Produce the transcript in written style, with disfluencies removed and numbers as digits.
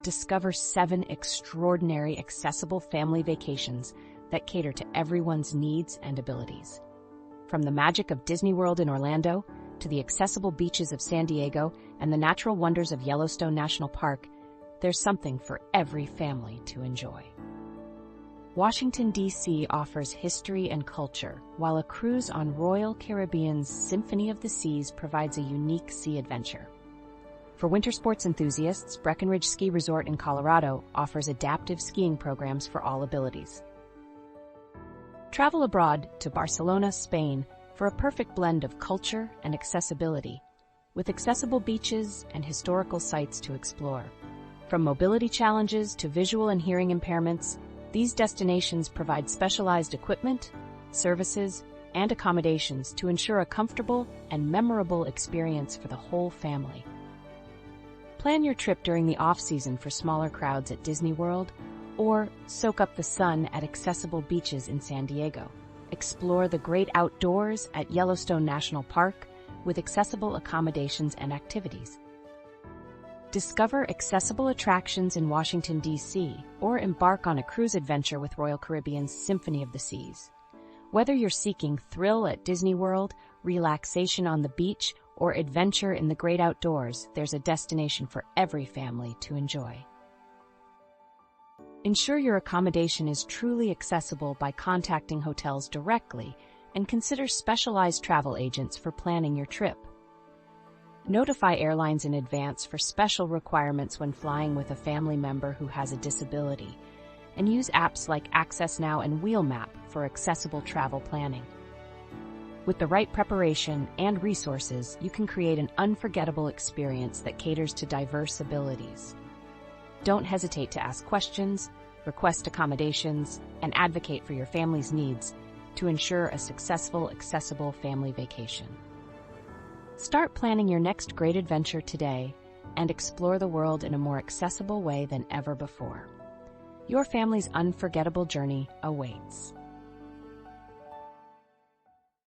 Discover 7 extraordinary accessible family vacations that cater to everyone's needs and abilities. From the magic of Disney World in Orlando to the accessible beaches of San Diego and the natural wonders of Yellowstone National Park, there's something for every family to enjoy. Washington, D.C. offers history and culture, while a cruise on Royal Caribbean's Symphony of the Seas provides a unique sea adventure. For winter sports enthusiasts, Breckenridge Ski Resort in Colorado offers adaptive skiing programs for all abilities. Travel abroad to Barcelona, Spain, for a perfect blend of culture and accessibility, with accessible beaches and historical sites to explore. From mobility challenges to visual and hearing impairments, these destinations provide specialized equipment, services, and accommodations to ensure a comfortable and memorable experience for the whole family. Plan your trip during the off-season for smaller crowds at Disney World, or soak up the sun at accessible beaches in San Diego. Explore the great outdoors at Yellowstone National Park with accessible accommodations and activities. Discover accessible attractions in Washington, D.C., or embark on a cruise adventure with Royal Caribbean's Symphony of the Seas. Whether you're seeking thrill at Disney World, relaxation on the beach, or adventure in the great outdoors, there's a destination for every family to enjoy. Ensure your accommodation is truly accessible by contacting hotels directly, and consider specialized travel agents for planning your trip. Notify airlines in advance for special requirements when flying with a family member who has a disability, and use apps like Access Now and WheelMap for accessible travel planning. With the right preparation and resources, you can create an unforgettable experience that caters to diverse abilities. Don't hesitate to ask questions, request accommodations, and advocate for your family's needs to ensure a successful, accessible family vacation. Start planning your next great adventure today and explore the world in a more accessible way than ever before. Your family's unforgettable journey awaits.